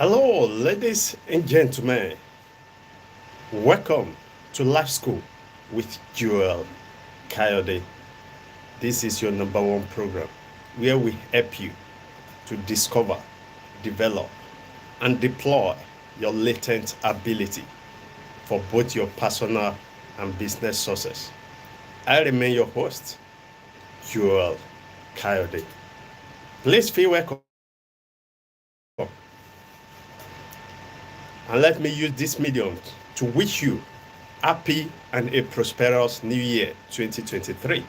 Hello, ladies and gentlemen. Welcome to Life School with Joel Coyote. This is your number one program where we help you to discover, develop, and deploy your latent ability for both your personal and business success. I remain your host, Joel Coyote. Please feel welcome. And let me use this medium to wish you happy and a prosperous New Year 2023.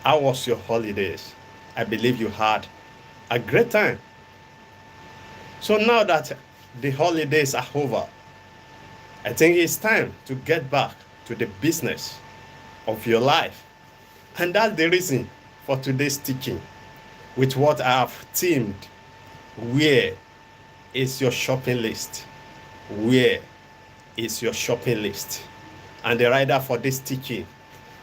How was your holidays? I believe you had a great time. So now that the holidays are over, I think it's time to get back to the business of your life. And that's the reason for today's teaching with what I have themed, where is your shopping list? Where is your shopping list? And the rider for this teaching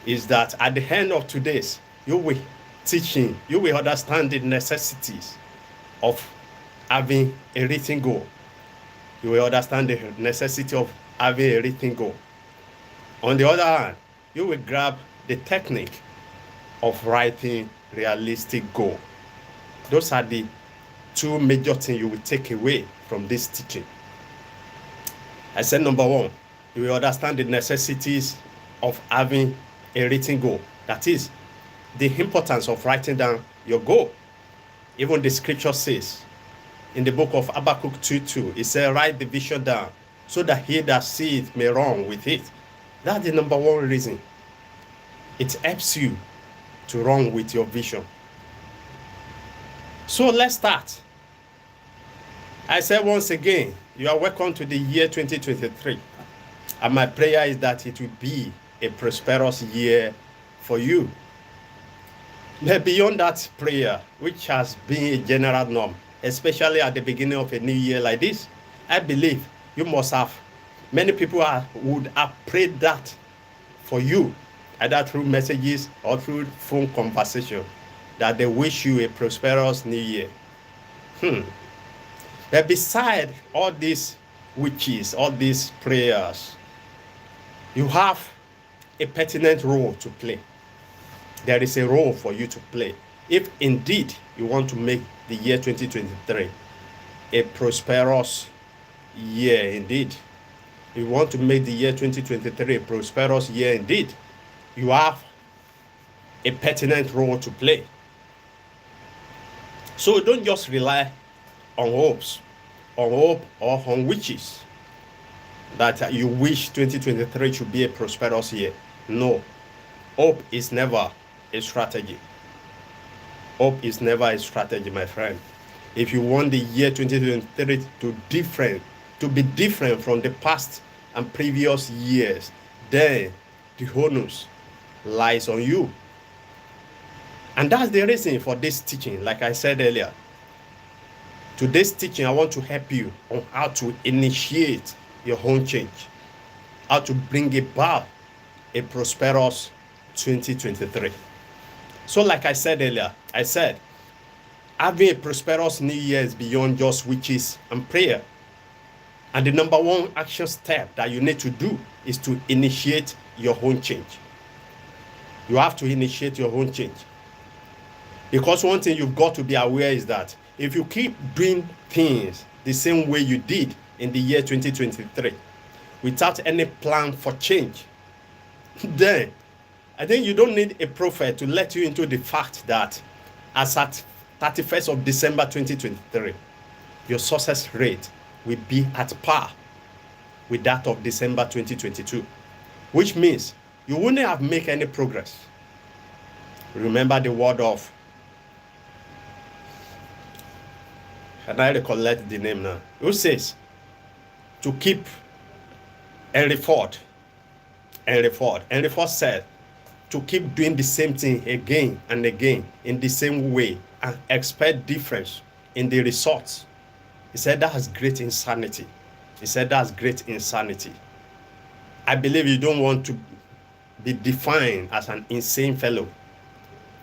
is that at the end of today's, you will understand the necessities of having a written goal. You will understand the necessity of having a written goal. On the other hand, you will grab the technique of writing realistic goal. Those are the two major things you will take away from this teaching. I said number one, you will understand the necessities of having a written goal. That is, the importance of writing down your goal. Even the scripture says in the book of Habakkuk 2:2, it says, write the vision down so that he that seeth may run with it. That's the number one reason. It helps you to run with your vision. So let's start. I said once again, you are welcome to the year 2023. And my prayer is that it will be a prosperous year for you. But beyond that prayer, which has been a general norm, especially at the beginning of a new year like this, I believe you must have, many people would have prayed that for you, either through messages or through phone conversation, that they wish you a prosperous new year. But beside all these wishes, all these prayers, you have a pertinent role to play. There is a role for you to play. If indeed you want to make the year 2023 a prosperous year indeed, you want to make the year 2023 a prosperous year indeed, you have a pertinent role to play. So don't just rely on hope or on wishes that you wish 2023 should be a prosperous year. No, hope is never a strategy. Hope is never a strategy, my friend. If you want the year 2023 to be different from the past and previous years, then the onus lies on you. And that's the reason for this teaching, like I said earlier. Today's teaching, I want to help you on how to initiate your own change, how to bring about a prosperous 2023. So like I said earlier, I said, having a prosperous new year is beyond just wishes and prayer. And the number one action step that you need to do is to initiate your own change. You have to initiate your own change. Because one thing you've got to be aware is that if you keep doing things the same way you did in the year 2023, without any plan for change, then I think you don't need a prophet to let you into the fact that as at 31st of December 2023, your success rate will be at par with that of December 2022, which means you wouldn't have made any progress. Remember the word of, and I recollect the name now, who says to keep Henry Ford said to keep doing the same thing again and again in the same way and expect difference in the results. He said that's great insanity. I believe you don't want to be defined as an insane fellow.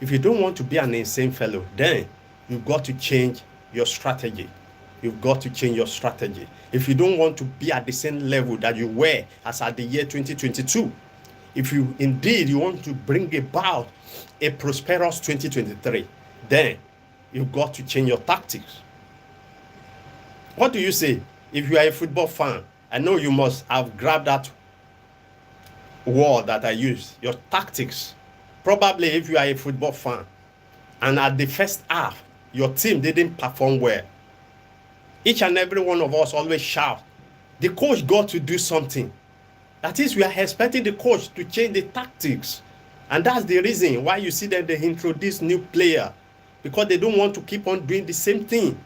If you don't want to be an insane fellow, then you've got to change your strategy. you've got to change your strategy. If you don't want to be at the same level that you were as at the year 2022, if you indeed you want to bring about a prosperous 2023, then you've got to change your tactics. What do you say? If you are a football fan, I know you must have grabbed that word that I used, your tactics. Probably if you are a football fan and at the first half, your team didn't perform well, each and every one of us always shout, the coach got to do something. That is, we are expecting the coach to change the tactics. And that's the reason why you see that they introduce new player, because they don't want to keep on doing the same thing.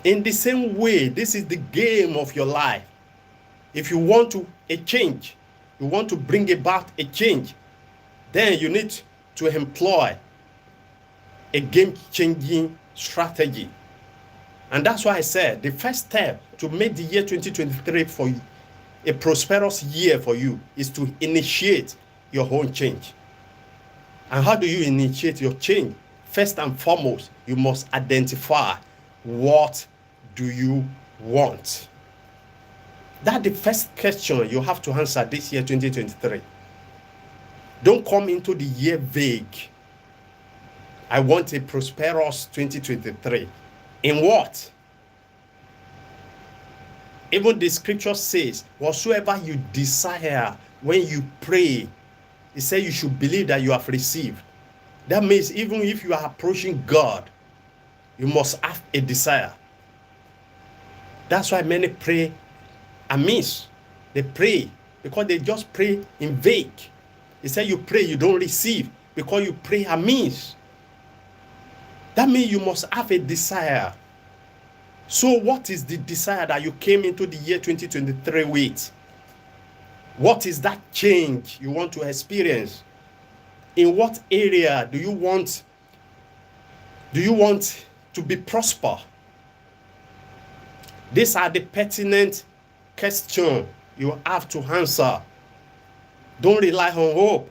In the same way, this is the game of your life. If you want a change, you want to bring about a change, then you need to employ a game-changing strategy. And that's why I said the first step to make the year 2023 for you a prosperous year for you is to initiate your own change. And how do you initiate your change? First and foremost, you must identify what do you want. That's the first question you have to answer this year 2023. Don't come into the year vague. I want a prosperous 2023. In what? Even the scripture says, whatsoever you desire when you pray, it says you should believe that you have received. That means even if you are approaching God, you must have a desire. That's why many pray amiss. They pray because they just pray in vague. It says you pray, you don't receive because you pray amiss. That means you must have a desire. So what is the desire that you came into the year 2023 with? What is that change you want to experience? In what area do you want to be prosper? These are the pertinent questions you have to answer. Don't rely on hope.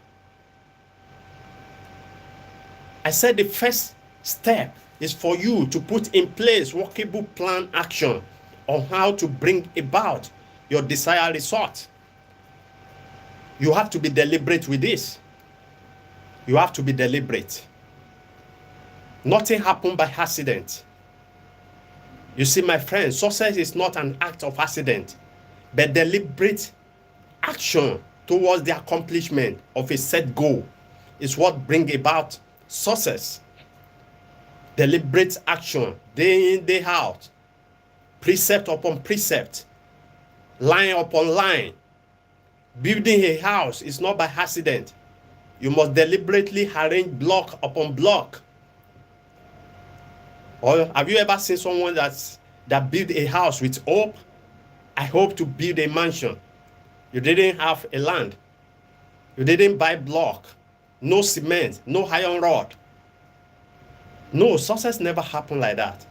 I said the first step is for you to put in place workable plan action on how to bring about your desired result. You have to be deliberate with this. You have to be deliberate. Nothing happened by accident. You see, my friend, success is not an act of accident, but deliberate action towards the accomplishment of a set goal is what brings about success. Deliberate action, day in, day out, precept upon precept, line upon line. Building a house is not by accident. You must deliberately arrange block upon block. Or have you ever seen someone that built a house with hope? I hope to build a mansion. You didn't have a land. You didn't buy block. No cement, no iron rod. No, success never happened like that.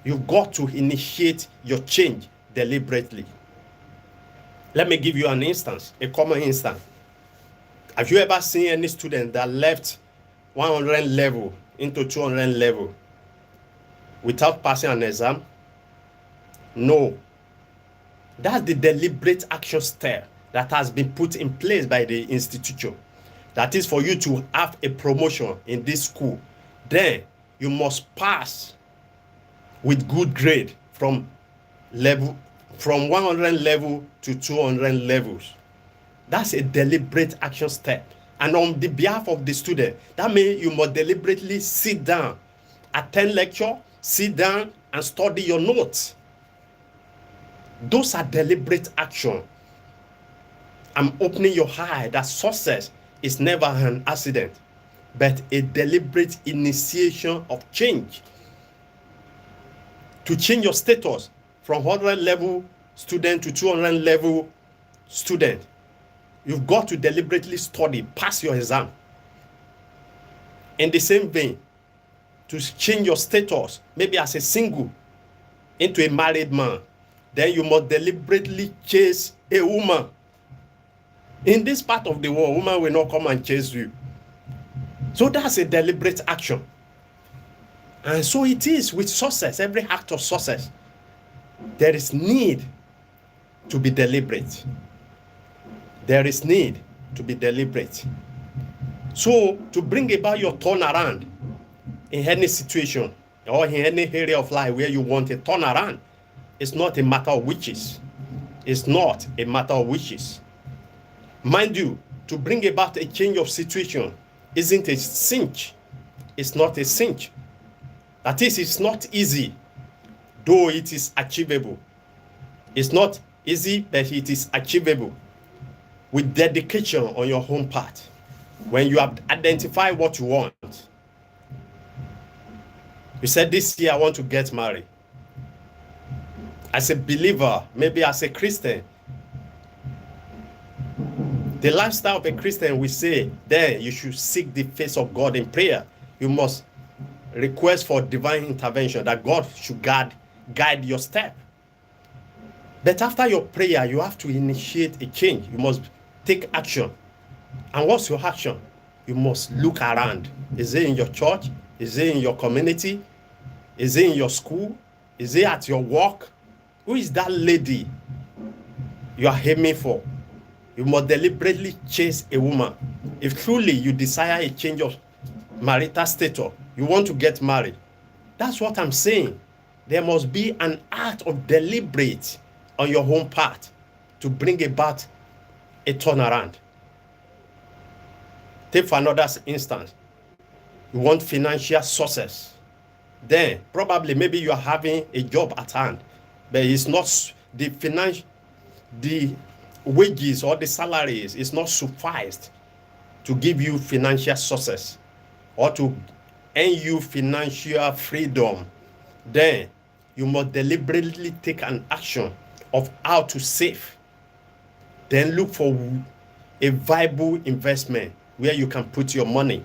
You've got to initiate your change deliberately. Let me give you an instance, a common instance. Have you ever seen any student that left 100 level into 200 level without passing an exam? No. That's the deliberate action step that has been put in place by the institution. That is for you to have a promotion in this school. Then you must pass with good grade from 100 level to 200 levels. That's a deliberate action step. And on the behalf of the student, that means you must deliberately sit down, attend lecture, sit down and study your notes. Those are deliberate action. I'm opening your eye that success is never an accident, but a deliberate initiation of change. To change your status from 100 level student to 200 level student, you've got to deliberately study, pass your exam. In the same vein, to change your status, maybe as a single, into a married man, then you must deliberately chase a woman. In this part of the world, woman will not come and chase you. So that's a deliberate action. And so it is with success, every act of success. There is need to be deliberate. There is need to be deliberate. So to bring about your turnaround in any situation or in any area of life where you want a turnaround, it's not a matter of wishes. It's not a matter of wishes. Mind you, to bring about a change of situation isn't a cinch. It's not a cinch. That is, it's not easy, though it is achievable. It's not easy, but it is achievable with dedication on your own part. When you have identified what you want, you said, this year I want to get married. As a believer, maybe as a Christian, the lifestyle of a Christian, we say, then you should seek the face of God in prayer. You must request for divine intervention, that God should guide your step. But after your prayer, you have to initiate a change. You must take action. And what's your action? You must look around. Is it in your church? Is it in your community? Is it in your school? Is it at your work? Who is that lady you are aiming for? You must deliberately chase a woman. If truly you desire a change of marital status, you want to get married, that's what I'm saying. There must be an act of deliberate on your own part to bring about a turnaround. Take for another instance, you want financial success. Then probably maybe you are having a job at hand, but it's not the wages or the salaries is not sufficed to give you financial success or to earn you financial freedom. Then you must deliberately take an action of how to save. Then look for a viable investment where you can put your money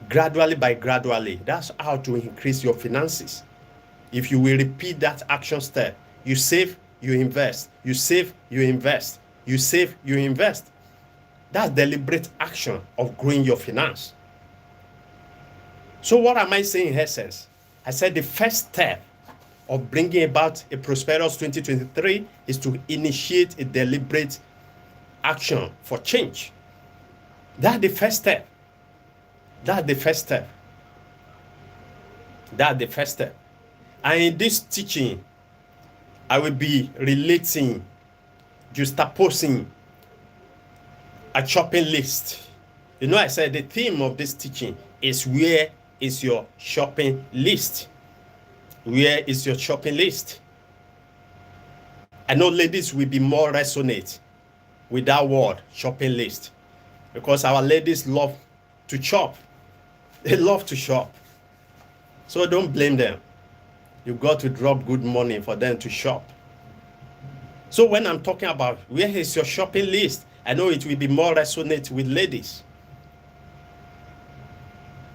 gradually by gradually. That's how to increase your finances. If you will repeat that action step, you save, you invest, you save, you invest, you save, you invest. That's deliberate action of growing your finance. So what am I saying in essence? I said the first step of bringing about a prosperous 2023 is to initiate a deliberate action for change. That's the first step. That's the first step. That's the first step. And in this teaching, I will be relating, juxtaposing a shopping list. You know, I said the theme of this teaching is where is your shopping list? Where is your shopping list? I know ladies will be more resonate with that word, shopping list, because our ladies love to shop. They love to shop. So don't blame them. You've got to drop good money for them to shop. So when I'm talking about where is your shopping list, I know it will be more resonate with ladies.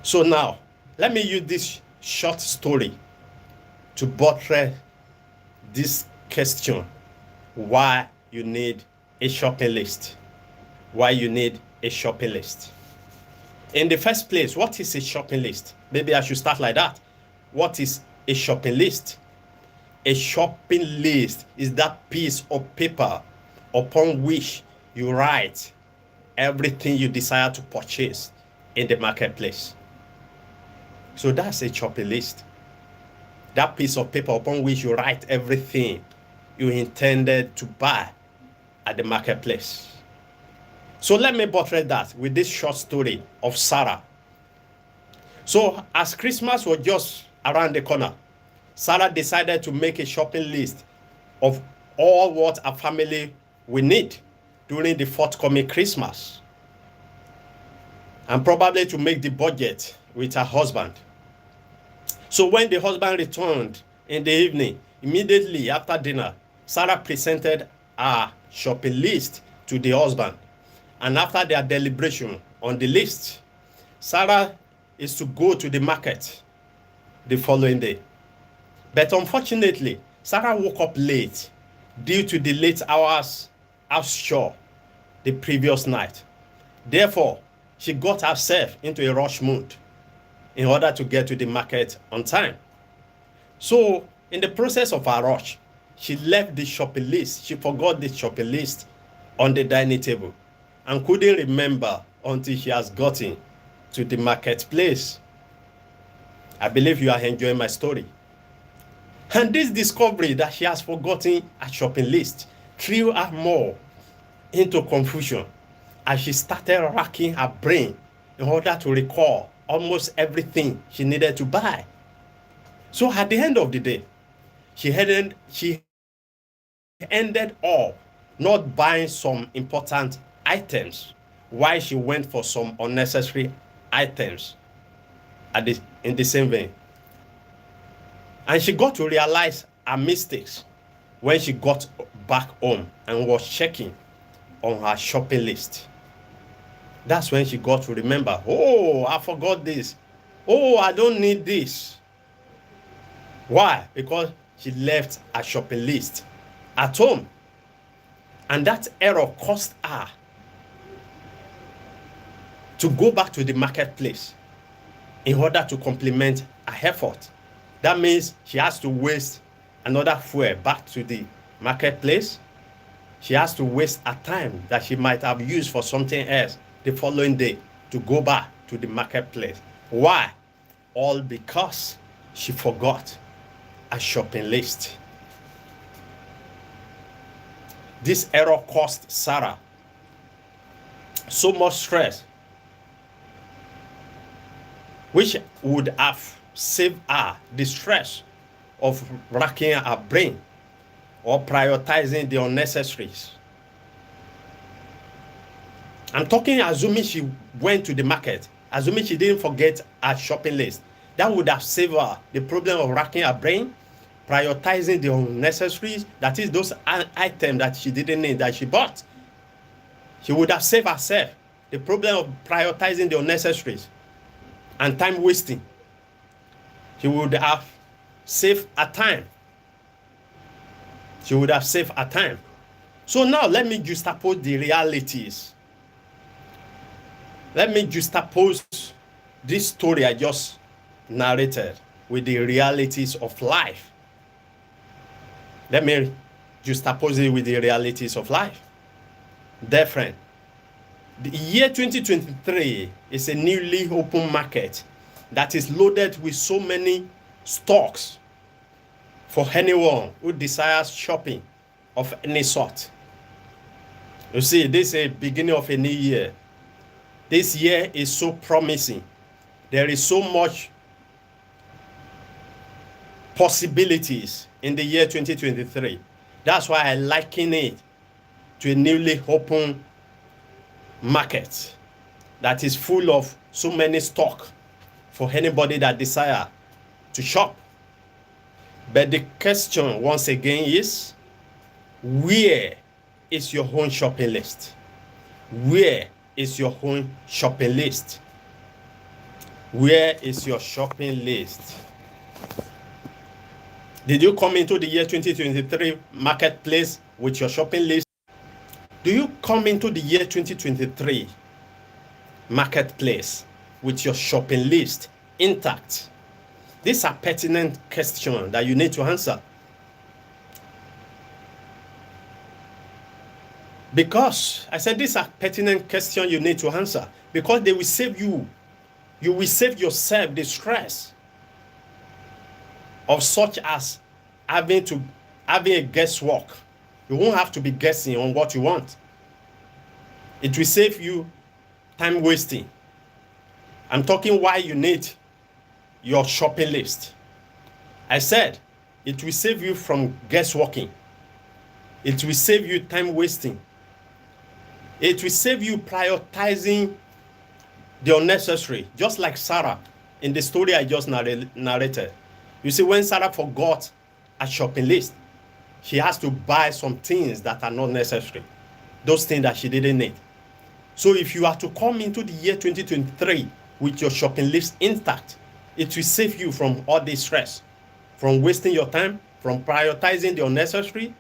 So now, let me use this short story to buttress this question, why you need a shopping list. Why you need a shopping list. In the first place, what is a shopping list? Maybe I should start like that. What is a shopping list? A shopping list is that piece of paper upon which you write everything you desire to purchase in the marketplace. So that's a shopping list. That piece of paper upon which you write everything you intended to buy at the marketplace. So let me buttress that with this short story of Sarah. So as Christmas was just around the corner, Sarah decided to make a shopping list of all what a family will need during the forthcoming Christmas, and probably to make the budget with her husband. So when the husband returned in the evening, immediately after dinner, Sarah presented her shopping list to the husband. And after their deliberation on the list, Sarah is to go to the market the following day. But unfortunately, Sarah woke up late due to the late hours offshore the previous night. Therefore, she got herself into a rush mood. in order to get to the market on time. So in the process of her rush, she left the shopping list. She forgot the shopping list on the dining table and couldn't remember until she has gotten to the marketplace. I believe you are enjoying my story. And this discovery that she has forgotten a shopping list threw her more into confusion as she started racking her brain in order to recall almost everything she needed to buy. So at the end of the day, she ended up not buying some important items while she went for some unnecessary items in the same vein. And she got to realize her mistakes when she got back home and was checking on her shopping list. That's when she got to remember, oh, I forgot this. Oh, I don't need this. Why? Because she left a shopping list at home. And that error cost her to go back to the marketplace in order to complement her effort. That means she has to waste another fuel back to the marketplace. She has to waste a time that she might have used for something else the following day to go back to the marketplace. Why? All because she forgot a shopping list. This error cost Sarah so much stress, which would have saved her the stress of racking her brain or prioritizing the unnecessaries. I'm talking assuming she went to the market, assuming she didn't forget her shopping list. That would have saved her the problem of racking her brain, prioritizing the unnecessaries, that is those items that she didn't need that she bought. She would have saved herself the problem of prioritizing the unnecessaries and time wasting. She would have saved her time. She would have saved her time. So now let me juxtapose the realities. Let me juxtapose this story I just narrated with the realities of life. Let me juxtapose it with the realities of life. Dear friend, the year 2023 is a newly open market that is loaded with so many stocks for anyone who desires shopping of any sort. You see, this is the beginning of a new year. This year is so promising. There is so much possibilities in the year 2023. That's why I liken it to a newly open market that is full of so many stock for anybody that desire to shop. But the question once again is, where is your own shopping list? Where is your own shopping list? Where is your shopping list? Did you come into the year 2023 marketplace with your shopping list? Do you come into the year 2023 marketplace with your shopping list intact? These are pertinent questions that you need to answer. Because I said these are pertinent questions you need to answer, because they will save you. You will save yourself the stress of such as having a guesswork. You won't have to be guessing on what you want. It will save you time wasting. I'm talking why you need your shopping list. I said it will save you from guessworking. It will save you time wasting. It will save you prioritizing the unnecessary, just like Sarah in the story I just narrated. You see, when Sarah forgot a shopping list, she has to buy some things that are not necessary, those things that she didn't need. So if you are to come into the year 2023 with your shopping list intact, it will save you from all this stress, from wasting your time, from prioritizing the unnecessary,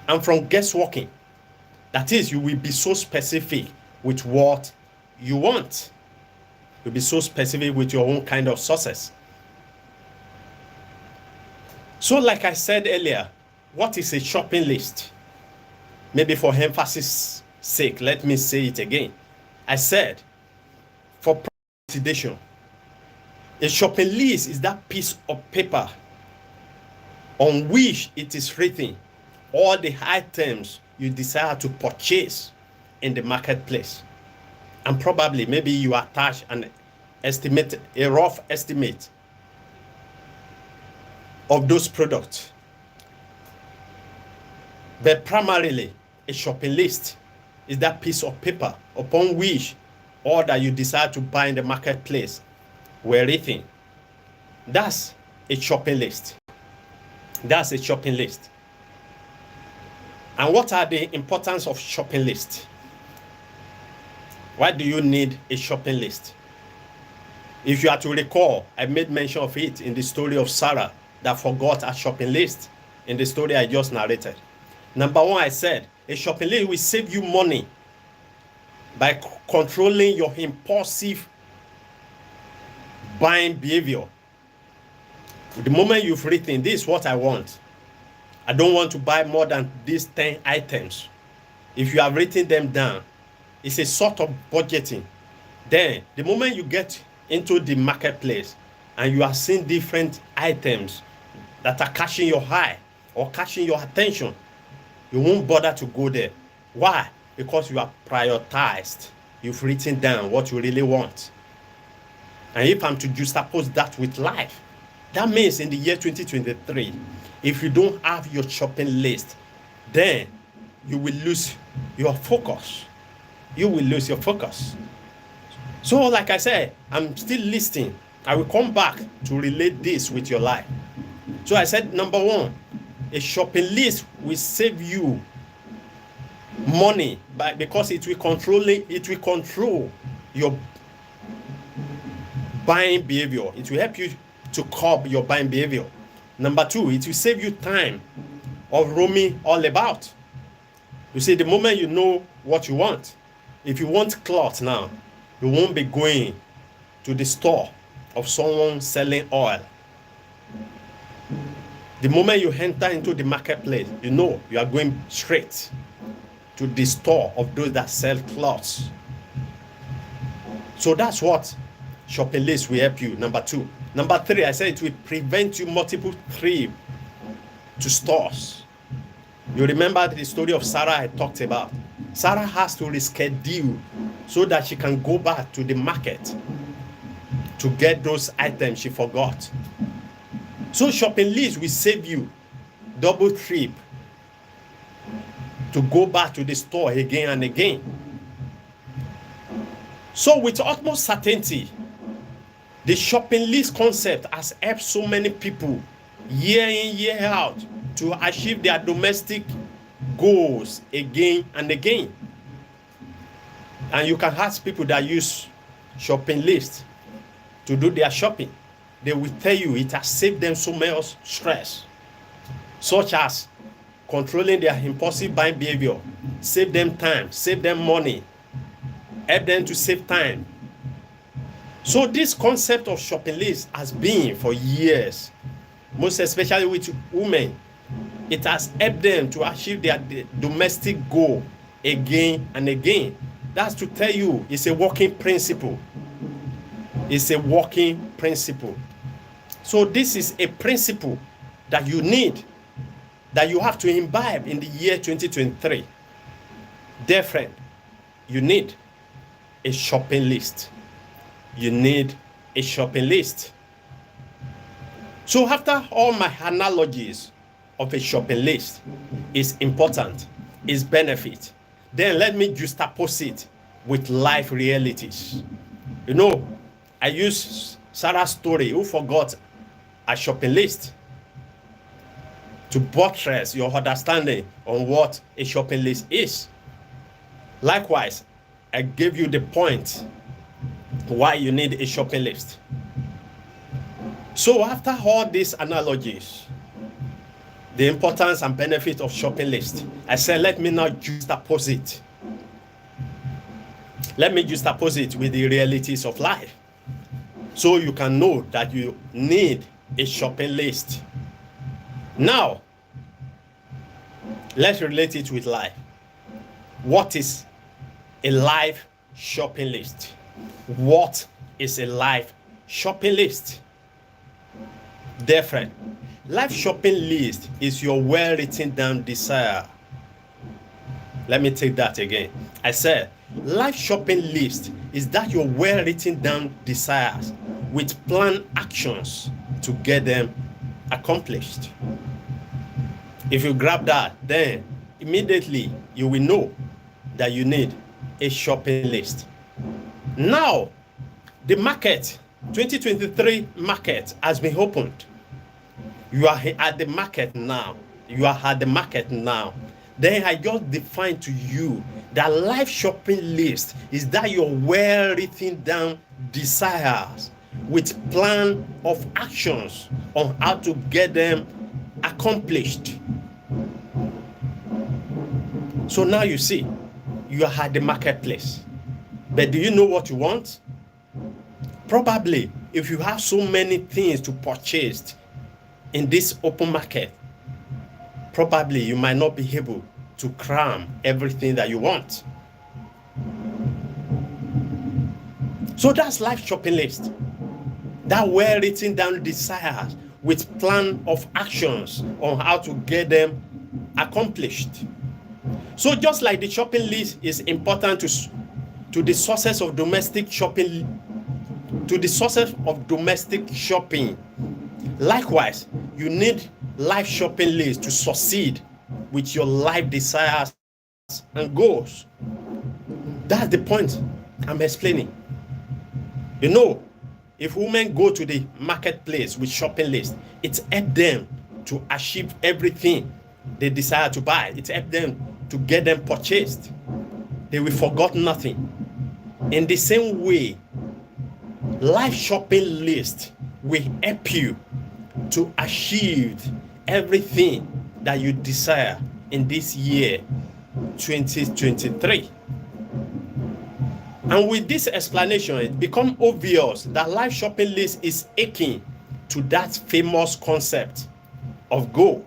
and from guessworking. That is, you will be so specific with what you want. You'll be so specific with your own kind of success. So like I said earlier, what is a shopping list? Maybe for emphasis sake, let me say it again. I said, for presentation, a shopping list is that piece of paper on which it is written all the items you desire to purchase in the marketplace. And probably maybe you attach an estimate, a rough estimate of those products. But primarily, a shopping list is that piece of paper upon which all that you desire to buy in the marketplace were written. That's a shopping list. That's a shopping list. And what are the importance of shopping list? Why do you need a shopping list? If you are to recall, I made mention of it in the story of Sarah that forgot a shopping list in the story I just narrated. Number one, I said, a shopping list will save you money by controlling your impulsive buying behavior. The moment you've written, this is what I want. I don't want to buy more than these 10 items. If you have written them down, it's a sort of budgeting. Then, the moment you get into the marketplace and you are seeing different items that are catching your eye or catching your attention, you won't bother to go there. Why? Because you have prioritized. You've written down what you really want. And if I'm to juxtapose that with life, that means in the year 2023, if you don't have your shopping list, then you will lose your focus. You will lose your focus. So like I said, I'm still listening. I will come back to relate this with your life. So I said, number one, a shopping list will save you money because it will control your buying behavior. It will help you to curb your buying behavior. Number two, it will save you time of roaming all about. You see, the moment you know what you want, if you want cloth now, you won't be going to the store of someone selling oil. The moment you enter into the marketplace, you know you are going straight to the store of those that sell clothes. So that's what shopping list will help you. Number two. Number three, I said it will prevent you multiple trips to stores. You remember the story of Sarah I talked about. Sarah has to reschedule so that she can go back to the market to get those items she forgot. So shopping list will save you double trip to go back to the store again and again. So with utmost certainty, the shopping list concept has helped so many people year in, year out to achieve their domestic goals again and again. And you can ask people that use shopping lists to do their shopping. They will tell you it has saved them so much stress, such as controlling their impulsive buying behavior, save them time, save them money, help them to save time. So this concept of shopping list has been for years, most especially with women. It has helped them to achieve their domestic goal again and again. That's to tell you it's a working principle. It's a working principle. So this is a principle that you need, that you have to imbibe in the year 2023. Dear friend, you need a shopping list. You need a shopping list. So after all my analogies of a shopping list is important, is benefit, then let me juxtapose it with life realities. You know, I use Sarah's story, who forgot a shopping list, to buttress your understanding on what a shopping list is. Likewise, I gave you the point why you need a shopping list. So after all these analogies, the importance and benefit of shopping list, I said, let me now juxtapose it. Let me juxtapose it with the realities of life. So you can know that you need a shopping list. Now, let's relate it with life. What is a life shopping list? What is a life shopping list? Different. Life shopping list is your well-written down desire. Let me take that again. I said, life shopping list is that your well-written down desires with planned actions to get them accomplished. If you grab that, then immediately you will know that you need a shopping list. Now, the market, 2023 market has been opened. You are at the market now. You are at the market now. Then I just define to you that life shopping list is that your well-written down desires with plan of actions on how to get them accomplished. So now you see, you are at the marketplace. But do you know what you want? Probably, if you have so many things to purchase in this open market, probably you might not be able to cram everything that you want. So that's life shopping list. That well-written down desires with plan of actions on how to get them accomplished. So just like the shopping list is important to the sources of domestic shopping, likewise, you need life shopping list to succeed with your life desires and goals. That's the point I'm explaining. You know, if women go to the marketplace with shopping list, it helps them to achieve everything they desire to buy. It helps them to get them purchased. They will forget nothing. In the same way, life shopping list will help you to achieve everything that you desire in this year 2023. And with this explanation, it becomes obvious that life shopping list is akin to that famous concept of goal.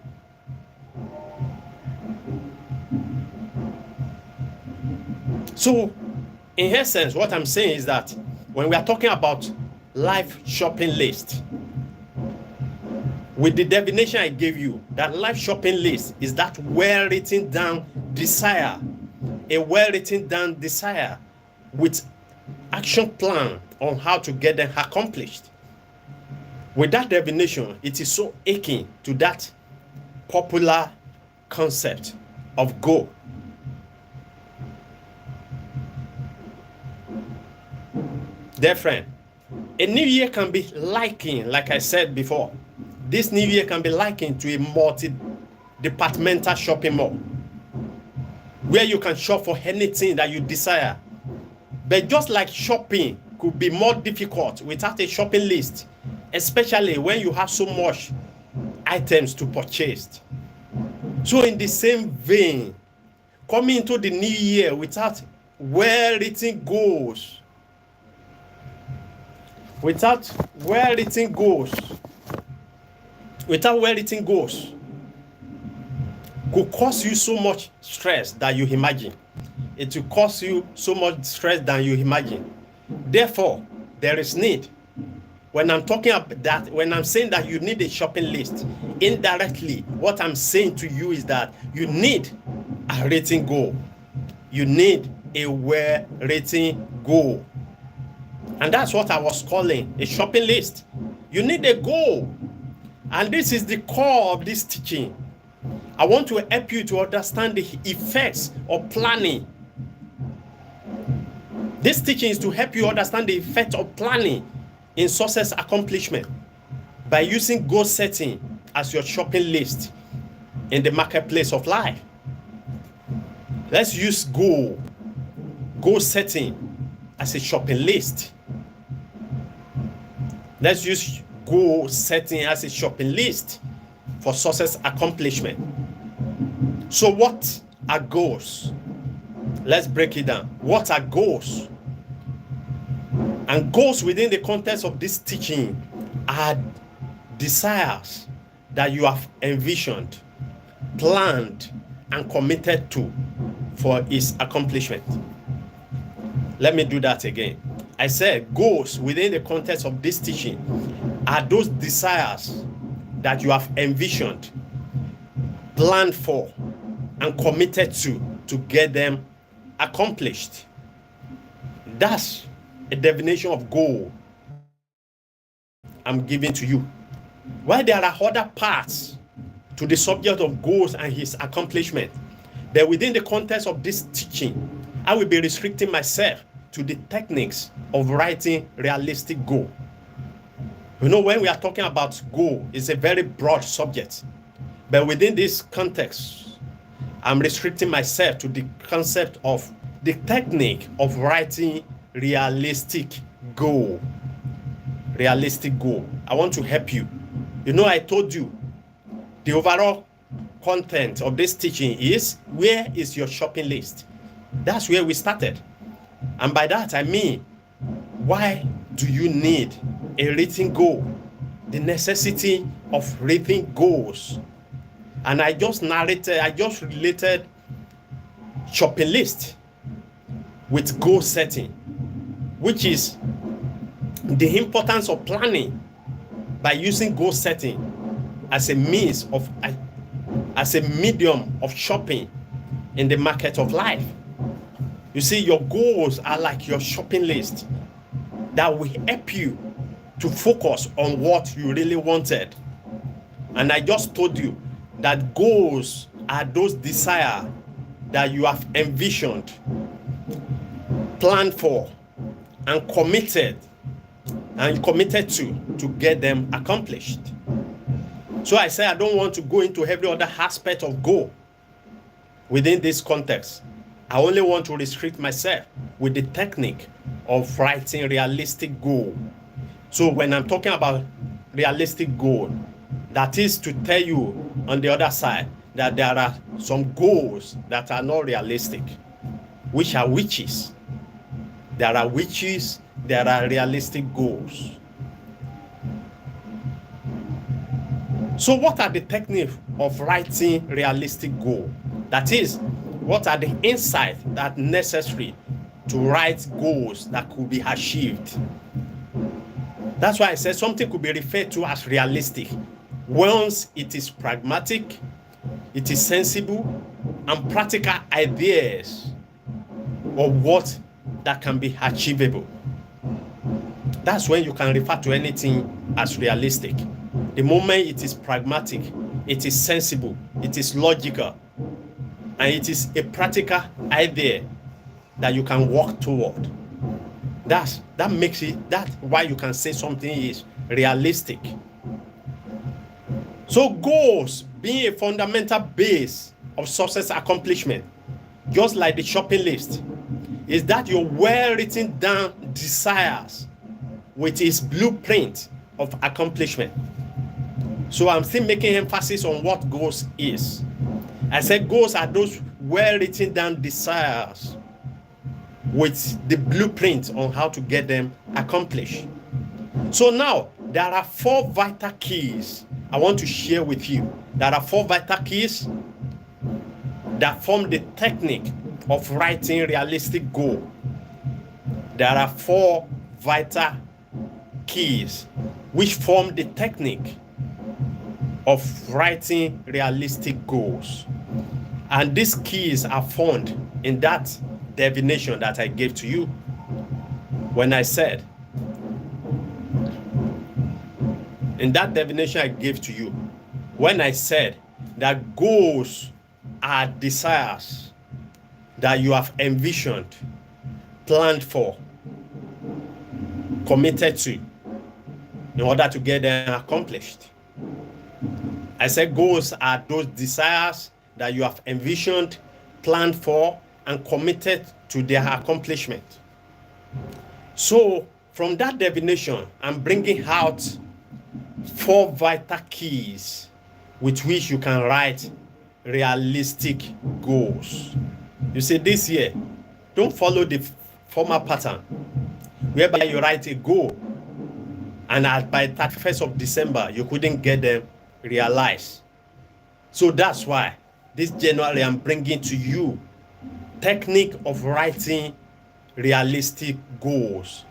So, in essence, what I'm saying is that when we are talking about life shopping list, with the definition I gave you, that life shopping list is that well-written down desire, a well-written down desire with action plan on how to get them accomplished. With that definition, it is so akin to that popular concept of goal. Dear friend, a new year can be likened, like I said before, this new year can be likened to a multi-departmental shopping mall where you can shop for anything that you desire. But just like shopping could be more difficult without a shopping list, especially when you have so much items to purchase. So in the same vein, coming into the new year without well-written goals, without well-written goals could cause you so much stress that you imagine. It will cause you so much stress than you imagine. Therefore, there is need. When I'm talking about that, when I'm saying that you need a shopping list, indirectly, what I'm saying to you is that you need a written goal. You need a well-written goal. And that's what I was calling a shopping list. You need a goal. And this is the core of this teaching. I want to help you to understand the effects of planning. This teaching is to help you understand the effect of planning in success accomplishment by using goal setting as your shopping list in the marketplace of life. Let's use goal setting as a shopping list. Let's use goal setting as a shopping list for success accomplishment. So what are goals? Let's break it down. What are goals? And goals within the context of this teaching are desires that you have envisioned, planned, and committed to for its accomplishment. Let me do that again. I said goals within the context of this teaching are those desires that you have envisioned, planned for, and committed to get them accomplished. That's a definition of goal I'm giving to you. While there are other parts to the subject of goals and his accomplishment, but within the context of this teaching, I will be restricting myself to the techniques of writing realistic goal. You know, when we are talking about goal, it's a very broad subject. But within this context, I'm restricting myself to the concept of the technique of writing realistic goal. Realistic goal. I want to help you. You know, I told you the overall content of this teaching is, where is your shopping list? That's where we started. And by that, I mean, why do you need a written goal? The necessity of written goals. And I just related shopping list with goal setting, which is the importance of planning by using goal setting as a means of, as a medium of shopping in the market of life. You see, your goals are like your shopping list that will help you to focus on what you really wanted. And I just told you that goals are those desires that you have envisioned, planned for, and committed to get them accomplished. So I say I don't want to go into every other aspect of goal within this context. I only want to restrict myself with the technique of writing realistic goal. So when I'm talking about realistic goal, that is to tell you on the other side that there are some goals that are not realistic, which are witches. There are witches, there are realistic goals. So what are the techniques of writing realistic goal? That is, what are the insights that are necessary to write goals that could be achieved? That's why I said something could be referred to as realistic once it is pragmatic, it is sensible, and practical ideas of what that can be achievable. That's when you can refer to anything as realistic. The moment it is pragmatic, it is sensible, it is logical, and it is a practical idea that you can work toward. That's why you can say something is realistic. So goals being a fundamental base of success accomplishment, just like the shopping list, is that your well-written down desires with its blueprint of accomplishment. So I'm still making emphasis on what goals is. I said goals are those well-written down desires with the blueprint on how to get them accomplished. So now, there are 4 vital keys I want to share with you. There are 4 vital keys that form the technique of writing realistic goal. There are 4 vital keys which form the technique of writing realistic goals. And these keys are found in that definition that I gave to you when I said, in that definition I gave to you, when I said that goals are desires that you have envisioned, planned for, committed to in order to get them accomplished. I said goals are those desires that you have envisioned, planned for, and committed to their accomplishment. So from that definition, I'm bringing out 4 vital keys with which you can write realistic goals. You see, this year, don't follow the former pattern. whereby you write a goal and by 31st of December, you couldn't get them realized. So that's why this January I'm bringing to you technique of writing realistic goals.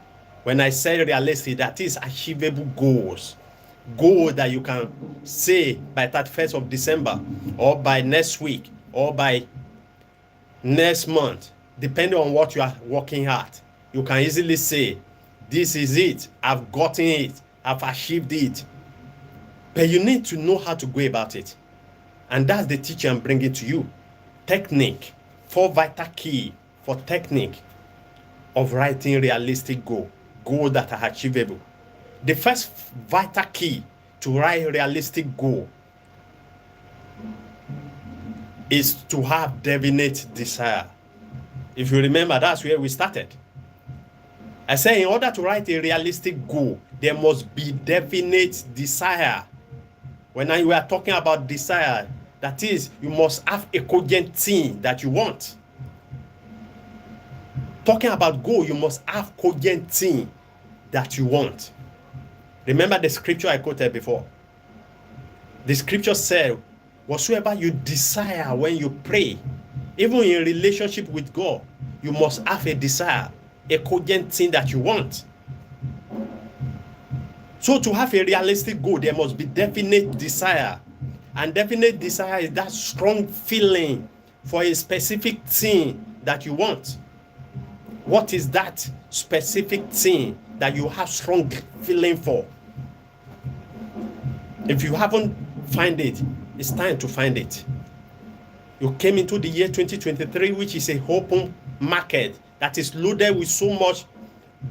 When I say realistic, that is achievable goals. Goal that you can say by 31st of December or by next week or by next month, depending on what you are working at. You can easily say, this is it, I've gotten it, I've achieved it. But you need to know how to go about it. And that's the teaching I'm bringing to you. Technique, 4 vital key for technique of writing realistic goal that are achievable. The first vital key to write realistic goal is to have definite desire. If you remember, that's where we started. I say in order to write a realistic goal, there must be definite desire. When we are talking about desire, that is, you must have a cogent thing that you want. Talking about goal, you must have cogent thing that you want. Remember the scripture I quoted before. The scripture said, whatsoever you desire when you pray, even in relationship with God, you must have a desire, a cogent thing that you want. So to have a realistic goal, there must be definite desire. And definite desire is that strong feeling for a specific thing that you want. What is that specific thing that you have strong feeling for? If you haven't found it, it's time to find it. You came into the year 2023, which is a open market that is loaded with so much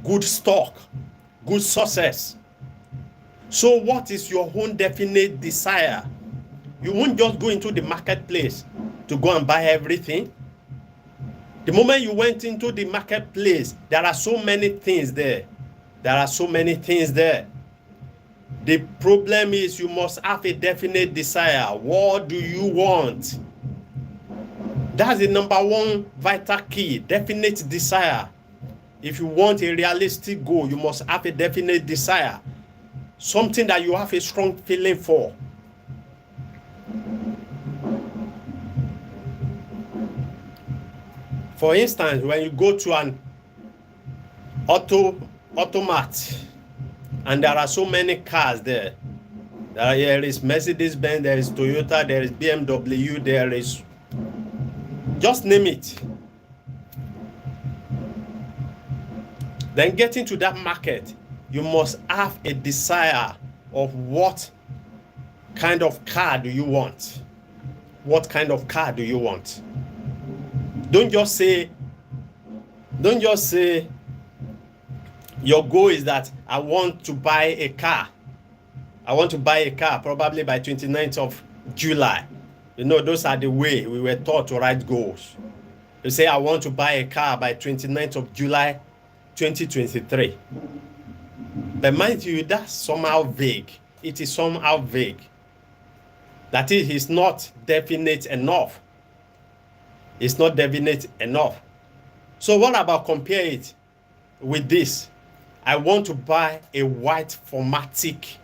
good stock, good success. So what is your own definite desire? You won't just go into the marketplace to go and buy everything. The moment you went into the marketplace, there are so many things there. There are so many things there. The problem is you must have a definite desire. What do you want? That's the number one vital key, definite desire. If you want a realistic goal, you must have a definite desire. Something that you have a strong feeling for. For instance, when you go to an automat and there are so many cars there. There is Mercedes-Benz, there is Toyota, there is BMW, there is, just name it. Then getting to that market, you must have a desire of what kind of car do you want? What kind of car do you want? Don't just say your goal is that I want to buy a car. I want to buy a car probably by 29th of July. You know, those are the way we were taught to write goals. You say, I want to buy a car by 29th of July, 2023. But mind you, that's somehow vague. It is somehow vague. That is, it's not definite enough. It's not definite enough. So what about compare it with this? I want to buy a white 4MATIC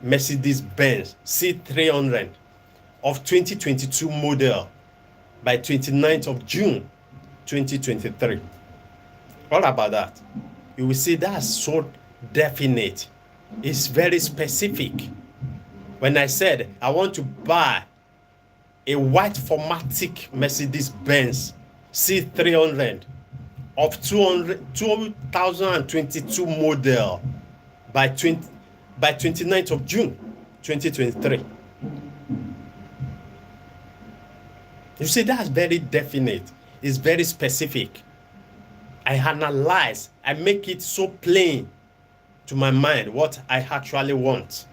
Mercedes-Benz C300 of 2022 model by 29th of June 2023. What about that? You will see that's so definite. It's very specific. When I said I want to buy a white 4MATIC Mercedes-Benz C300 of 2022 model by 29th of June 2023. You see, that's very definite. It's very specific. I analyze, I make it so plain to my mind what I actually want.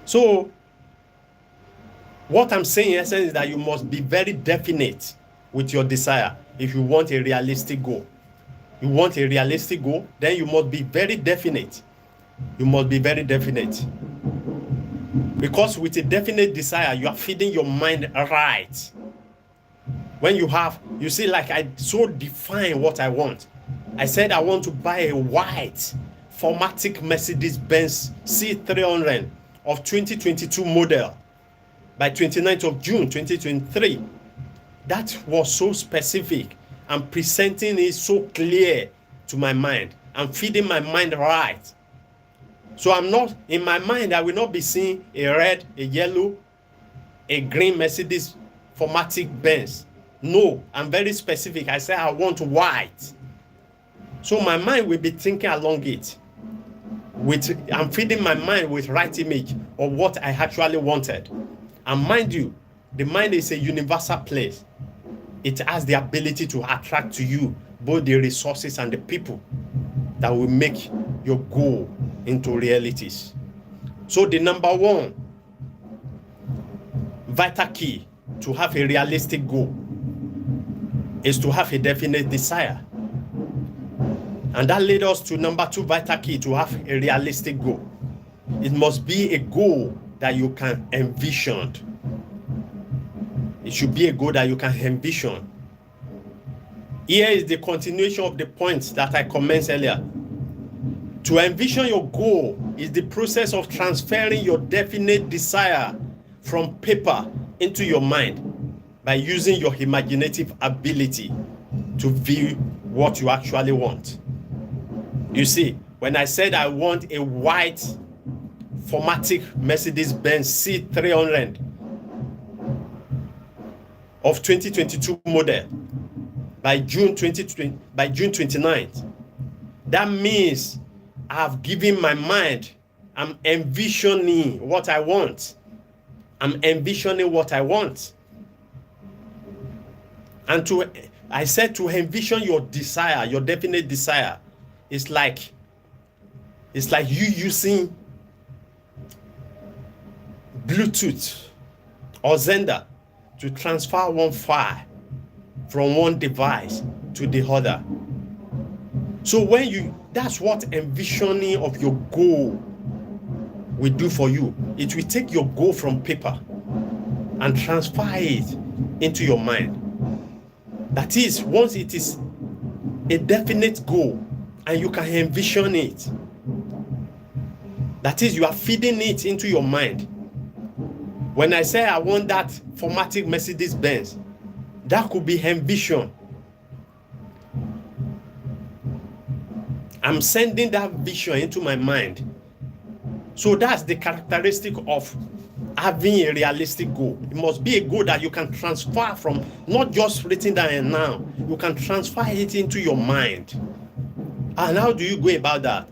So, what I'm saying in essence is that you must be very definite with your desire if you want a realistic goal. You want a realistic goal, then you must be very definite. You must be very definite. Because with a definite desire, you are feeding your mind right. When you see, like I so define what I want. I said I want to buy a white Formatic Mercedes-Benz C300 of 2022 model by 29th of June 2023. That was so specific. I'm presenting it so clear to my mind. I'm feeding my mind right. So I'm not, in my mind, I will not be seeing a red, a yellow, a green Mercedes Formatic Benz. No, I'm very specific. I say I want white. So my mind will be thinking along it. I'm feeding my mind with right image of what I actually wanted. And mind you, the mind is a universal place. It has the ability to attract to you both the resources and the people that will make your goal into realities. So the number one vital key to have a realistic goal is to have a definite desire. And that led us to number two vital key to have a realistic goal. It must be a goal that you can envision. It should be a goal that you can envision. Here is the continuation of the points that I commenced earlier. To envision your goal is the process of transferring your definite desire from paper into your mind by using your imaginative ability to view what you actually want. You see, when I said I want a white Formatic Mercedes-Benz C300 of 2022 model by June 29th, that means I've given my mind, I'm envisioning what I want. I'm envisioning what I want. And I said to envision your desire, your definite desire. It's like you using Bluetooth or Xender to transfer one file from one device to the other. So that's what envisioning of your goal will do for you. It will take your goal from paper and transfer it into your mind. That is, once it is a definite goal and you can envision it, that is, you are feeding it into your mind. When I say I want that Formatic Mercedes-Benz, that could be envision. I'm sending that vision into my mind. So that's the characteristic of having a realistic goal. It must be a goal that you can transfer from, not just written down and now. You can transfer it into your mind. And how do you go about that?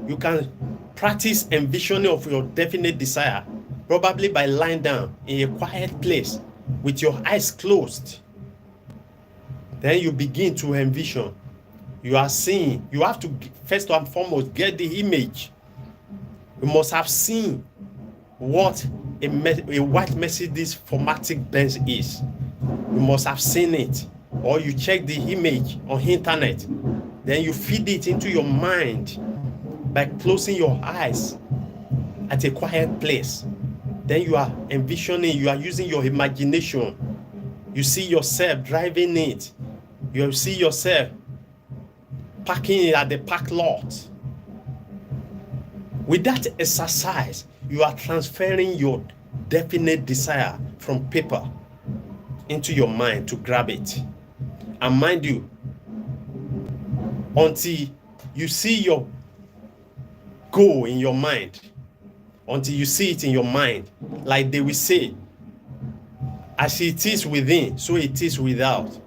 You can practice envisioning of your definite desire, probably by lying down in a quiet place with your eyes closed. Then you begin to envision. You are seeing. You have to first and foremost get the image. You must have seen what a white Mercedes Formatic Benz is. You must have seen it, or you check the image on internet. Then you feed it into your mind by closing your eyes at a quiet place. Then you are envisioning, you are using your imagination. You see yourself driving it. You see yourself parking it at the park lot. With that exercise, you are transferring your definite desire from paper into your mind to grab it. And mind you, until you see your goal in your mind, until you see it in your mind, like they will say, as it is within, so it is without.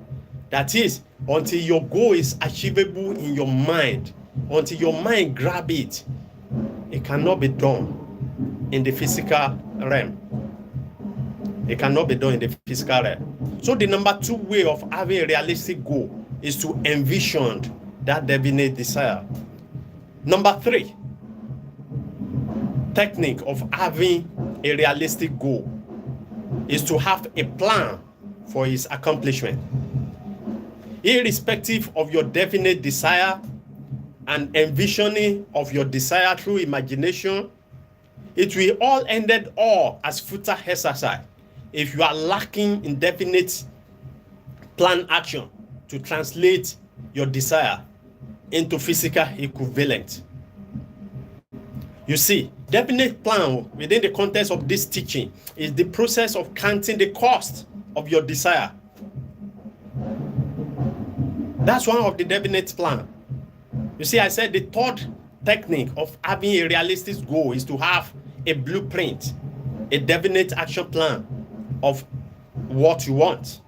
That is, until your goal is achievable in your mind, until your mind grab it, it cannot be done in the physical realm. It cannot be done in the physical realm. So the number two way of having a realistic goal is to envision that definite desire. Number three technique of having a realistic goal is to have a plan for its accomplishment. Irrespective of your definite desire and envisioning of your desire through imagination, it will all ended all as futile exercise if you are lacking in definite plan action to translate your desire into physical equivalent. You see, definite plan within the context of this teaching is the process of counting the cost of your desire. That's one of the definite plan. You see, I said the third technique of having a realistic goal is to have a blueprint, a definite action plan of what you want.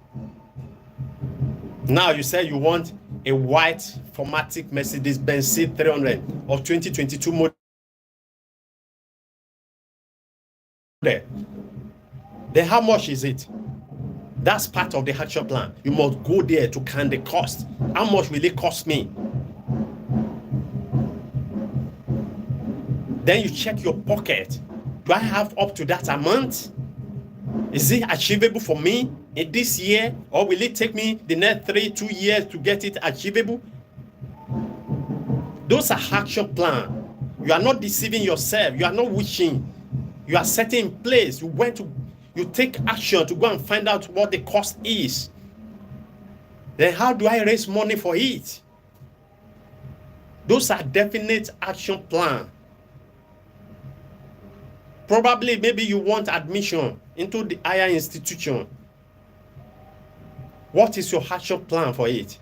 Now you say you want a white 4MATIC Mercedes-Benz C300 of 2022 model. Then how much is it? That's part of the action plan. You must go there to count the cost. How much will it cost me? Then you check your pocket. Do I have up to that amount? Is it achievable for me in this year, or will it take me the next 2 years to get it achievable? Those are action plans. You are not deceiving yourself. You are not wishing. You are setting in place. You take action to go and find out what the cost is. Then how do I raise money for it? Those are definite action plans. Probably, maybe you want admission into the higher institution. What is your action plan for it?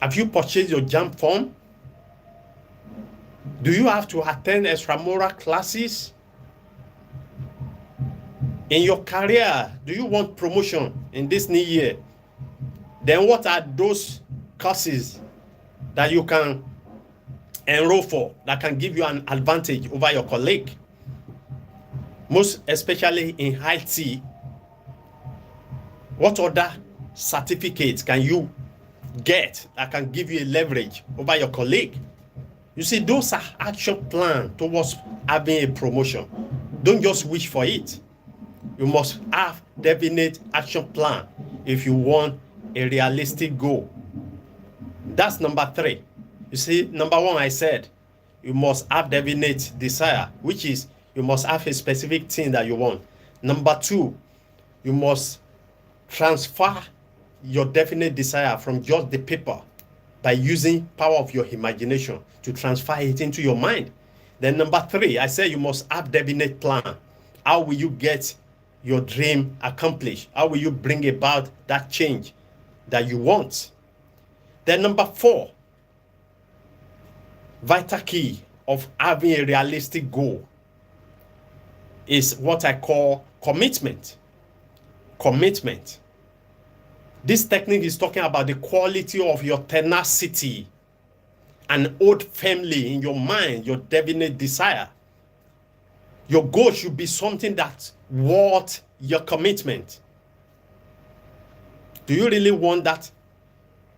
Have you purchased your JAMB form? Do you have to attend extramural classes? In your career, do you want promotion in this new year? Then what are those courses that you can enroll for that can give you an advantage over your colleague? Most especially in IT, what other certificates can you get that can give you a leverage over your colleague? You see, those are action plans towards having a promotion. Don't just wish for it. You must have definite action plan if you want a realistic goal. That's number 3. You see, number 1, I said, you must have definite desire, which is you must have a specific thing that you want. Number 2, you must transfer your definite desire from just the paper by using power of your imagination to transfer it into your mind. Then number 3, I said you must have definite plan. How will you get your dream accomplished? How will you bring about that change that you want? Then number 4, vital key of having a realistic goal is what I call commitment. Commitment. This technique is talking about the quality of your tenacity and hold firmly in your mind your definite desire. Your goal should be something that's worth your commitment. Do you really want that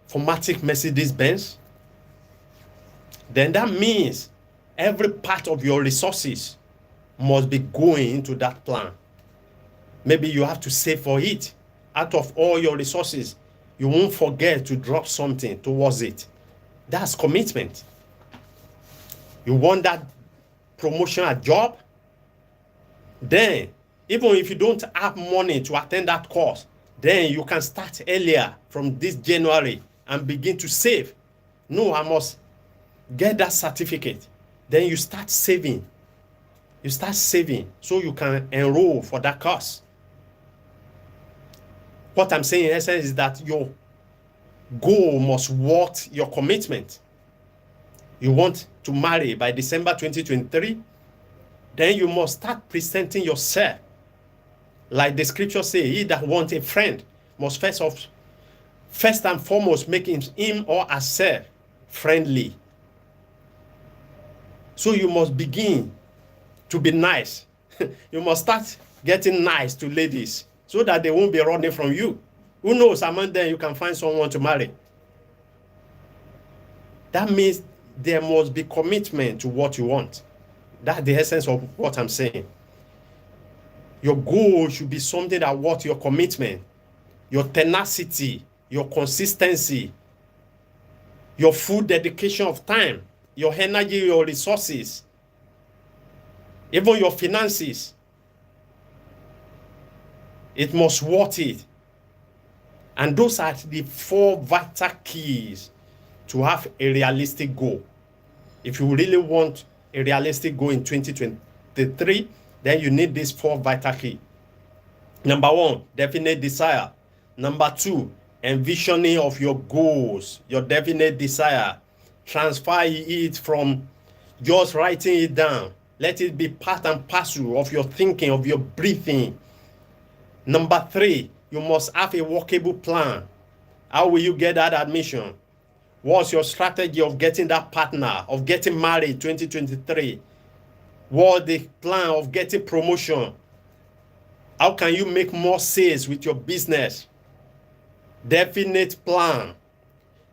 4MATIC Mercedes-Benz? Then that means every part of your resources must be going into that plan. Maybe you have to save for it. Out of all your resources, you won't forget to drop something towards it. That's commitment. You want that promotion at job? Then, even if you don't have money to attend that course, then you can start earlier from this January and begin to save. No, I must get that certificate. Then you start saving. You start saving so you can enroll for that course. What I'm saying in essence is that your goal must worth your commitment. You want to marry by December 2023, then you must start presenting yourself. Like the scripture says, he that wants a friend must first and foremost make him or herself friendly. So you must begin to be nice. You must start getting nice to ladies so that they won't be running from you. Who knows, among them you can find someone to marry. That means there must be commitment to what you want. That's the essence of what I'm saying. Your goal should be something that worth your commitment, your tenacity, your consistency, your full dedication of time, your energy, your resources, even your finances. It must worth it. And those are the 4 vital keys to have a realistic goal. If you really want a realistic goal in 2023, then you need these 4 vital keys. Number 1, definite desire. Number 2, envisioning of your goals, your definite desire. Transfer it from just writing it down. Let it be part and parcel of your thinking, of your breathing. Number 3, you must have a workable plan. How will you get that admission? What's your strategy of getting that partner, of getting married 2023? What's the plan of getting promotion? How can you make more sales with your business? Definite plan.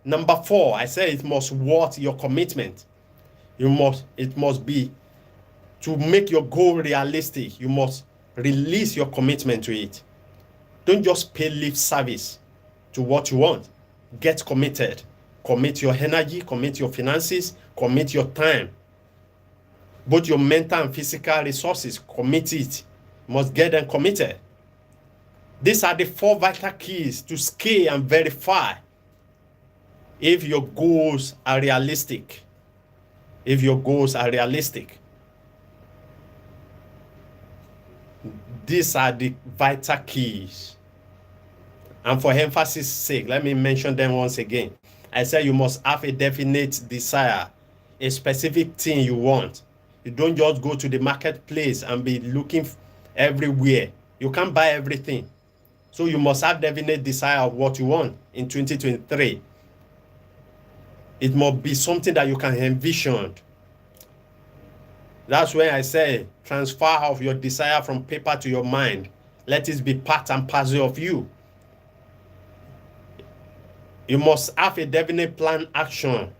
Number 4, I said it must worth your commitment. It must be to make your goal realistic. You must release your commitment to it. Don't just pay lip service to what you want. Get committed. Commit your energy, commit your finances, commit your time. Both your mental and physical resources, commit it. You must get them committed. These are the 4 vital keys to scale and verify if your goals are realistic. If your goals are realistic. These are the vital keys. And for emphasis sake, let me mention them once again. I said you must have a definite desire, a specific thing you want. You don't just go to the marketplace and be looking everywhere. You can't buy everything. So you must have definite desire of what you want in 2023. It must be something that you can envision. That's when I say transfer of your desire from paper to your mind. Let it be part and parcel of you. You must have a definite plan action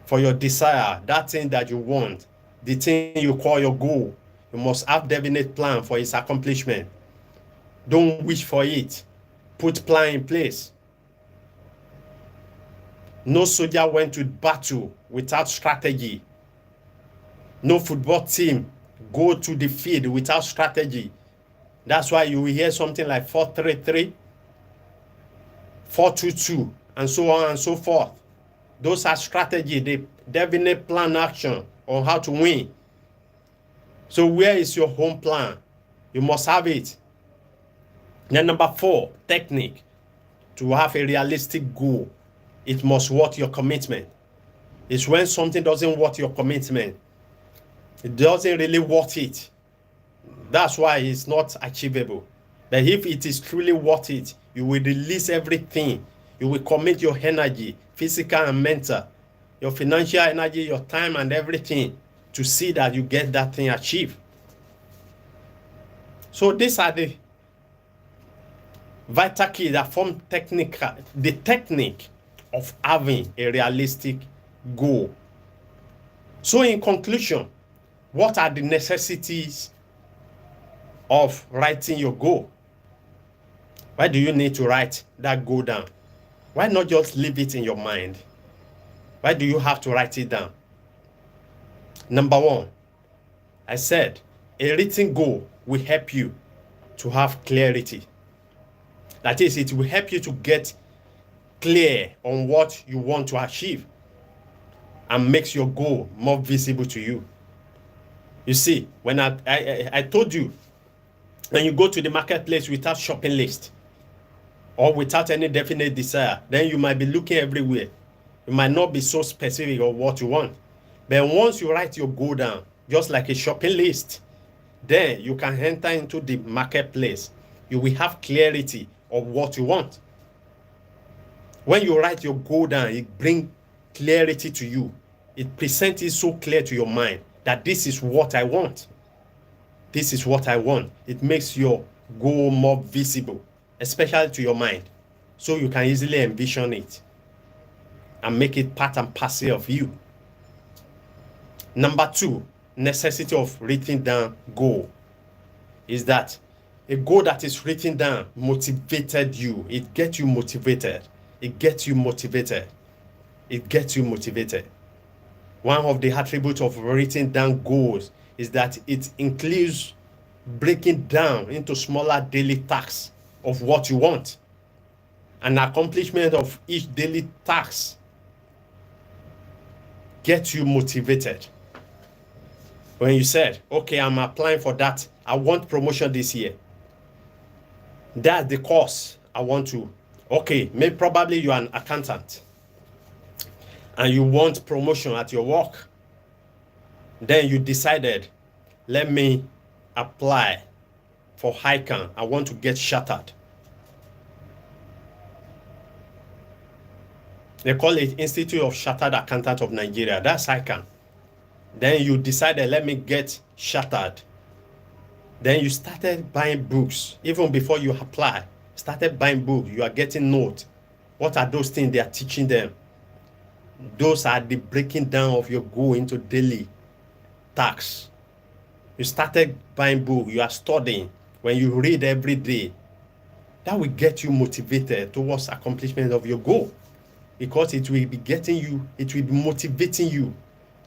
for your desire, that thing that you want, the thing you call your goal. You must have definite plan for its accomplishment. Don't wish for it. Put plan in place. No soldier went to battle without strategy. No football team go to the field without strategy. That's why you will hear something like 4-3-3, 4-2-2, and so on and so forth. Those are strategy, the definite plan action on how to win. So where is your home plan? You must have it. Then number 4, technique. To have a realistic goal, it must worth your commitment. It's when something doesn't worth your commitment. It doesn't really worth it. That's why it's not achievable. But if it is truly worth it, you will release everything. You will commit your energy, physical and mental, your financial energy, your time and everything to see that you get that thing achieved. So these are the vital keys that form the technique of having a realistic goal. So in conclusion, what are the necessities of writing your goal? Why do you need to write that goal down? Why not just leave it in your mind? Why do you have to write it down? Number 1, I said a written goal will help you to have clarity. That is, it will help you to get clear on what you want to achieve and makes your goal more visible to you. You see, when I told you, when you go to the marketplace without shopping list or without any definite desire, then you might be looking everywhere. You might not be so specific of what you want. But once you write your goal down, just like a shopping list, then you can enter into the marketplace. You will have clarity of what you want. When you write your goal down, it brings clarity to you. It presents it so clear to your mind that this is what I want. This is what I want. It makes your goal more visible, especially to your mind, so you can easily envision it and make it part and parcel of you. Number 2, necessity of written down goal is that a goal that is written down motivated you. It gets you motivated. It gets you motivated. It gets you motivated. One of the attributes of written down goals is that it includes breaking down into smaller daily tasks of what you want. and accomplishment of each daily task get you motivated. When you said, okay, I'm applying for that, I want promotion this year. That's the course I want to. Okay, maybe probably you're an accountant and you want promotion at your work. Then you decided, let me apply for HICAN. I want to get chartered. They call it Institute of Chartered Accountants of Nigeria. That's HICAN. Then you decided, let me get chartered. Then you started buying books. Even before you apply, started buying books. You are getting notes. What are those things they are teaching them? Those are the breaking down of your goal into daily tasks. You started buying books. You are studying. When you read every day, that will get you motivated towards accomplishment of your goal. Because it will be getting you, it will be motivating you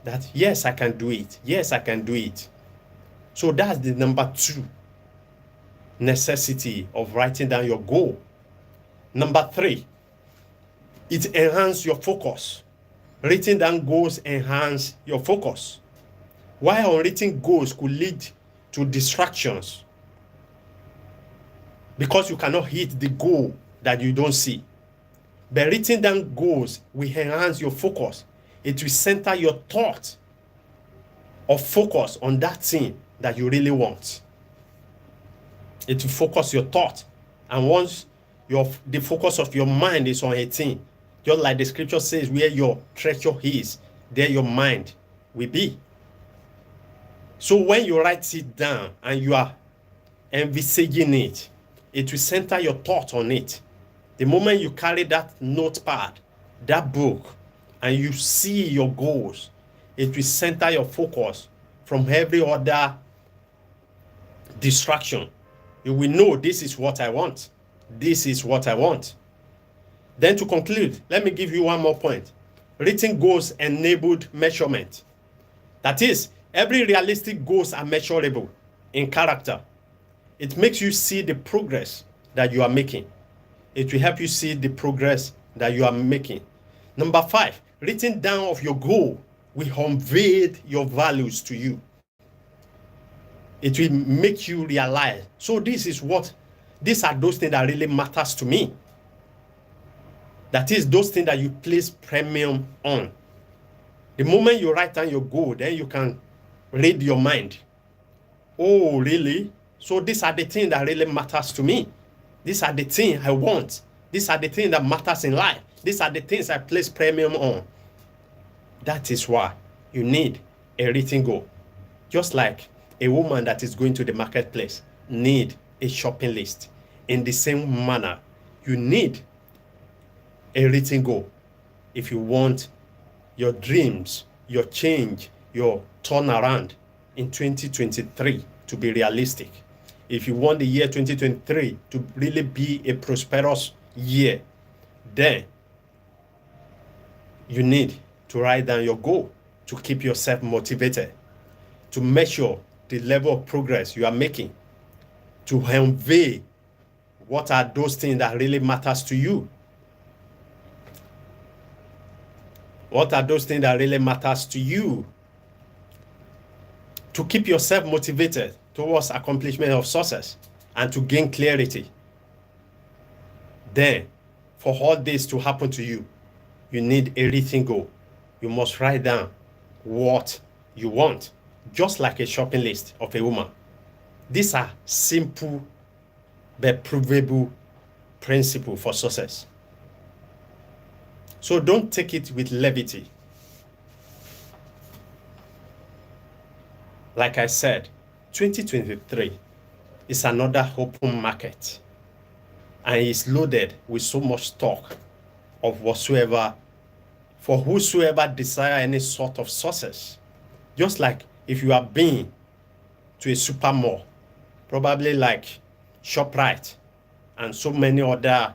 that, yes, I can do it. Yes, I can do it. So that's the number 2 necessity of writing down your goal. Number 3, it enhances your focus. Written down goals enhance your focus. While unwritten goals could lead to distractions because you cannot hit the goal that you don't see. But written down goals will enhance your focus. It will center your thought or focus on that thing that you really want. It will focus your thought. And once the focus of your mind is on a thing, just like the scripture says, where your treasure is, there your mind will be. So when you write it down and you are envisaging it, it will center your thought on it. The moment you carry that notepad, that book, and you see your goals, it will center your focus from every other distraction. You will know, this is what I want. This is what I want. Then to conclude, let me give you one more point. Written goals enabled measurement. That is, every realistic goals are measurable in character. It makes you see the progress that you are making. It will help you see the progress that you are making. Number 5, written down of your goal will convey your values to you. It will make you realize. So these are those things that really matters to me. That is those things that you place premium on. The moment you write down your goal, then you can read your mind. Oh, really? So these are the things that really matters to me. These are the things I want. These are the things that matters in life. These are the things I place premium on. That is why you need a written goal. Just like a woman that is going to the marketplace need a shopping list. In the same manner, you need a written goal if you want your dreams, your change, your turnaround in 2023 to be realistic. If you want the year 2023 to really be a prosperous year, then you need to write down your goal to keep yourself motivated, to measure the level of progress you are making, to convey what are those things that really matters to you. What are those things that really matters to you? To keep yourself motivated towards accomplishment of success and to gain clarity. Then, for all this to happen to you, you need a written goal. You must write down what you want, just like a shopping list of a woman. These are simple but provable principles for success. So don't take it with levity. Like I said, 2023 is another open market, and it's loaded with so much stock of whatsoever, for whosoever desire any sort of success. Just like if you have been to a super mall, probably like ShopRite and so many other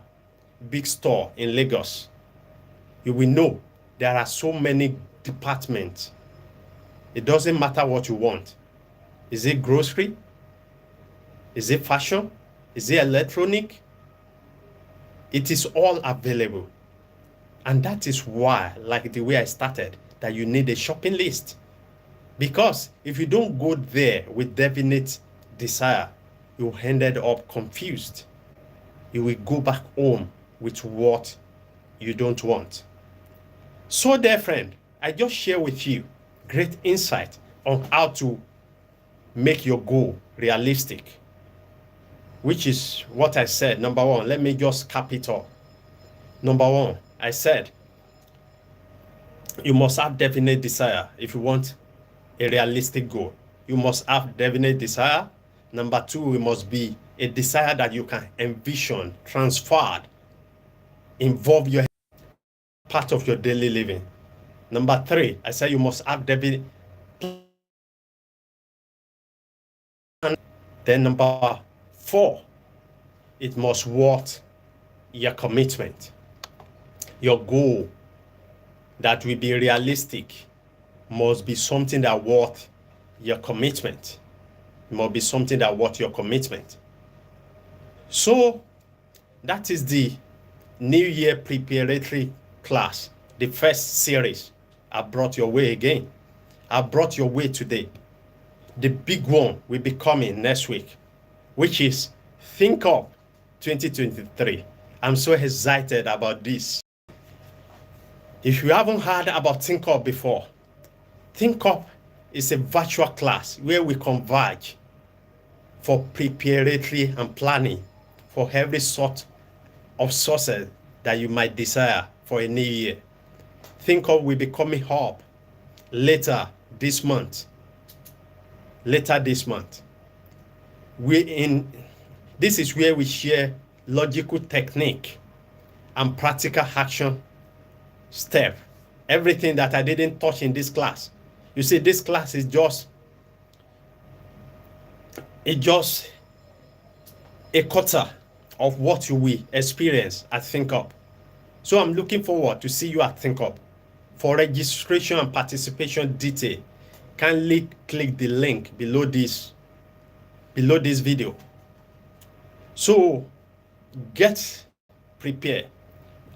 big stores in Lagos, you will know there are so many departments. It doesn't matter what you want. Is it grocery? Is it fashion? Is it electronic? It is all available. And that is why, like the way I started, that you need a shopping list. Because if you don't go there with definite desire, you'll end up confused. You will go back home with what you don't want. So, dear friend, I just share with you great insight on how to make your goal realistic, which is what I said. Number one, let me just cap it up. Number one, I said you must have definite desire if you want a realistic goal. You must have definite desire. Number two, it must be a desire that you can envision, transferred, involve your part of your daily living. Number three, I said you must have definite. Then number four, it must worth your commitment. Your goal that will be realistic must be something that worth your commitment. It must be something that worth your commitment. So that is the New Year preparatory class, the first series I brought your way again. I brought your way today. The big one will be coming next week, which is Think Up 2023. I'm so excited about this. If you haven't heard about Think Up before, Think Up is a virtual class where we converge for preparatory and planning for every sort of sources that you might desire for a new year. Think Up will be coming up later this month. This is where we share logical technique and practical action step. Everything that I didn't touch in this class. You see, this class is just a quarter of what you will experience at Think Up. So I'm looking forward to see you at Think Up. For registration and participation detail, kindly click the link below this video. So get prepared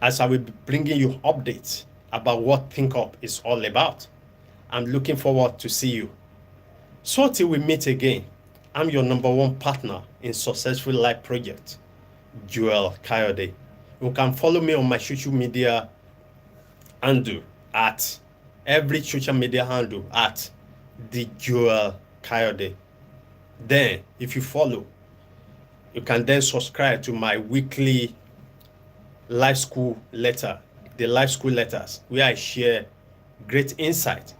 as I will be bringing you updates about what Think Up is all about. I'm looking forward to see you. So till we meet again, I'm your number one partner in Successful Life Project, Joel Kayode. You can follow me on my social media handle at every social media handle at the Joel Kayode. Then, if you follow, you can then subscribe to my weekly life school letter, the life school letters, where I share great insight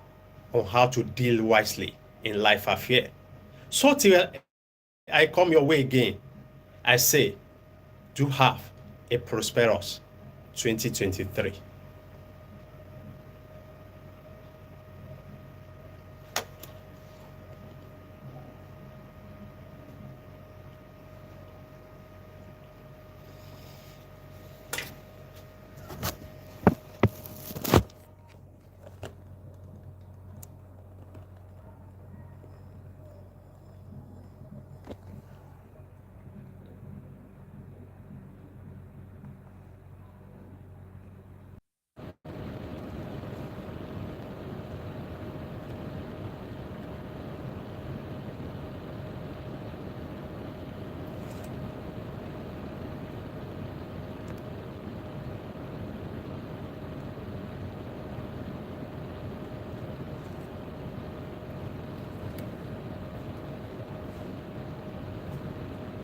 on how to deal wisely in life affair. So till I come your way again, I say, do have a prosperous 2023.